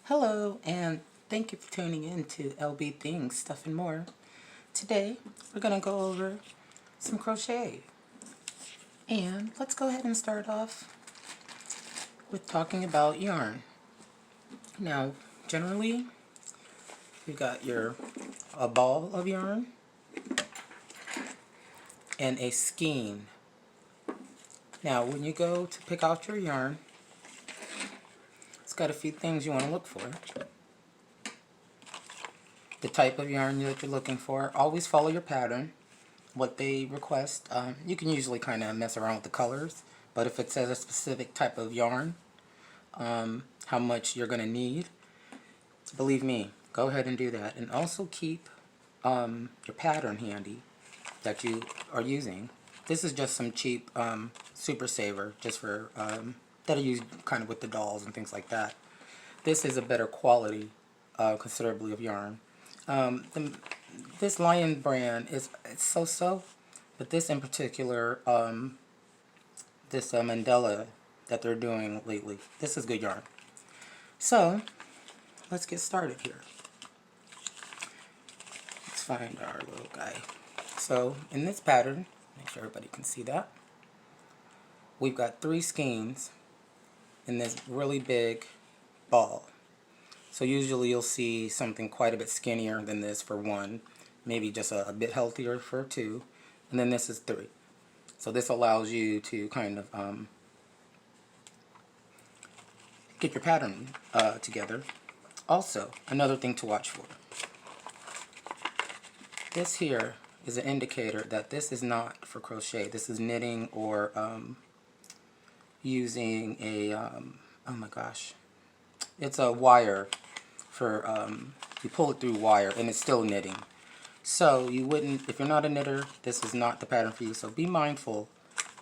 Hello, and thank you for tuning in to LB Things, Stuff and More. Today, we're going to go over some crochet. And let's go ahead and start off with talking about yarn. Now, generally, you've got a ball of yarn and a skein. Now, when you go to pick out your yarn, it's got a few things you want to look for. The type of yarn that you're looking for. Always follow your pattern, what they request. You can usually kind of mess around with the colors, but if it says a specific type of yarn, how much you're going to need, believe me, go ahead and do that. And also keep your pattern handy that you are using. This is just some cheap Super Saver, just for that I use kind of with the dolls and things like that. This is a better quality, considerably, of yarn. This Lion brand it's so-so, but this in particular, this Mandela that they're doing lately, this is good yarn. So let's get started here. Let's find our little guy. So in this pattern, make sure everybody can see that, we've got 3 skeins in this really big ball. So usually you'll see something quite a bit skinnier than this for 1, maybe just a bit healthier for 2, and then this is 3. So this allows you to kind of get your pattern together. Also, another thing to watch for. This here is an indicator that this is not for crochet. This is knitting or using a, oh my gosh, it's a wire for, you pull it through wire and it's still knitting. So you wouldn't, if you're not a knitter, this is not the pattern for you. So be mindful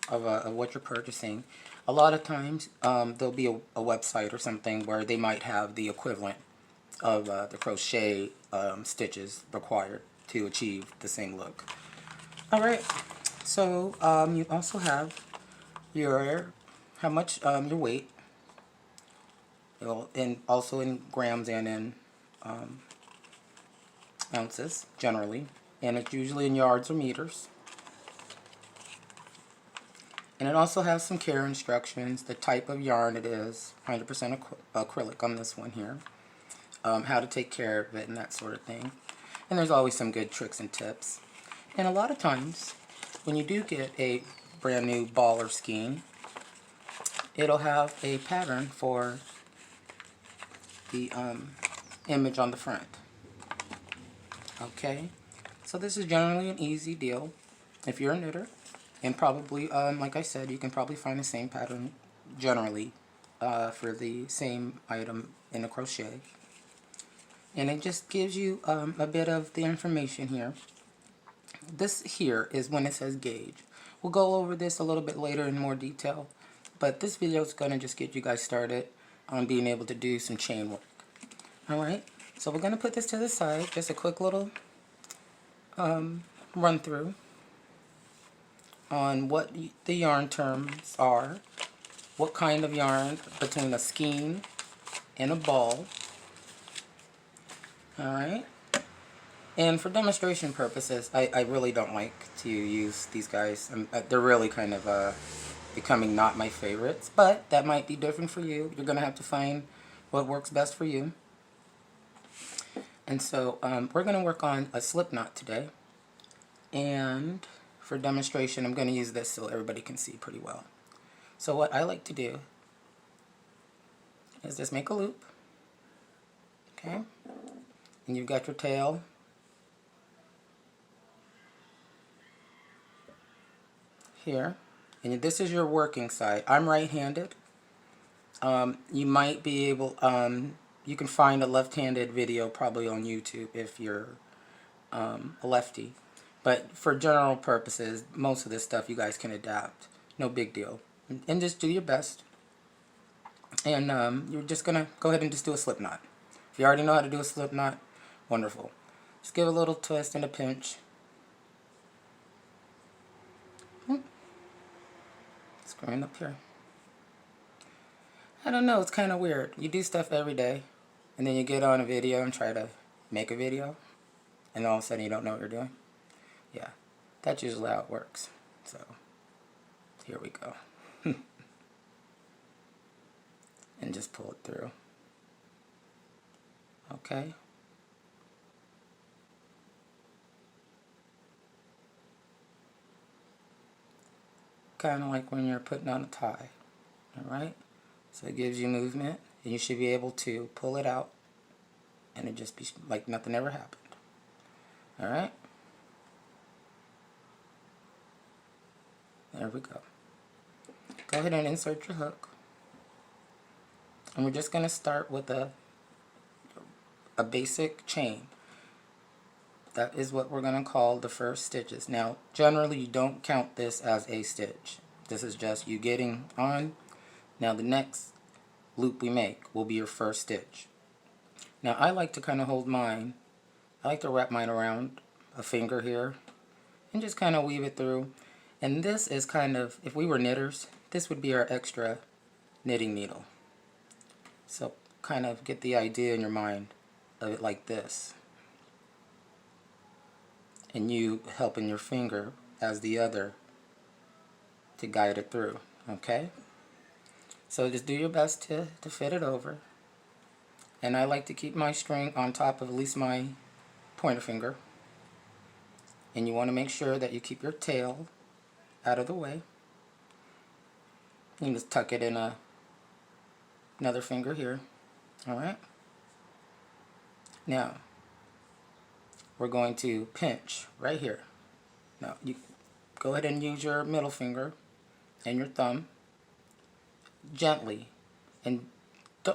of what you're purchasing. A lot of times there'll be a website or something where they might have the equivalent of the crochet stitches required to achieve the same look. Alright, so you also have your, how much, your weight, and also in grams and in ounces generally, and it's usually in yards or meters. And it also has some care instructions, the type of yarn it is, 100% acrylic on this one here, how to take care of it and that sort of thing. And there's always some good tricks and tips. And a lot of times when you do get a brand new ball or skein, it'll have a pattern for the image on the front. Okay, so this is generally an easy deal if you're a knitter, and probably, like I said, you can probably find the same pattern generally for the same item in a crochet. And it just gives you a bit of the information here. This here is when it says gauge. We'll go over this a little bit later in more detail, but this video is going to just get you guys started on being able to do some chain work. Alright, so we're going to put this to the side, just a quick little run through on what the yarn terms are, what kind of yarn between a skein and a ball. Alright, and for demonstration purposes, I really don't like to use these guys. They're really kind of becoming not my favorites, but that might be different for you. You're going to have to find what works best for you. And so we're going to work on a slip knot today, and for demonstration I'm going to use this so everybody can see pretty well. So what I like to do is just make a loop, okay, and you've got your tail here, and this is your working side. I'm right-handed. You might be able, you can find a left-handed video probably on YouTube if you're a lefty. But for general purposes, most of this stuff you guys can adapt. No big deal. And just do your best. And you're just going to go ahead and just do a slip knot. If you already know how to do a slip knot, wonderful. Just give a little twist and a pinch. Screwing up here. I don't know, it's kind of weird. You do stuff every day. and then you get on a video and try to make a video, and all of a sudden you don't know what you're doing. Yeah, that's usually how it works. So here we go. And just pull it through. Okay. Kind of like when you're putting on a tie. Alright? So it gives you movement, and you should be able to pull it out, and it just be like nothing ever happened. Alright? There we go. Go ahead and insert your hook. And we're just going to start with a basic chain. That is what we're going to call the first stitches. Now, generally you don't count this as a stitch. This is just you getting on. Now the next loop we make will be your first stitch. Now I like to kind of hold mine. I like to wrap mine around a finger here and just kind of weave it through. And this is kind of, if we were knitters, this would be our extra knitting needle. So kind of get the idea in your mind of it like this. And you helping your finger as the other to guide it through. Okay? So just do your best to fit it over. And I like to keep my string on top of at least my pointer finger. And you want to make sure that you keep your tail out of the way. You can just tuck it in another finger here. Alright? Now, we're going to pinch right here. Now, you go ahead and use your middle finger and your thumb gently, and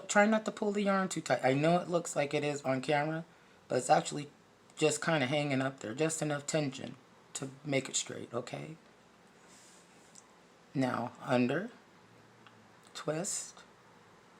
try not to pull the yarn too tight. I know it looks like it is on camera, but it's actually just kind of hanging up there, just enough tension to make it straight. Okay? Now, under, twist,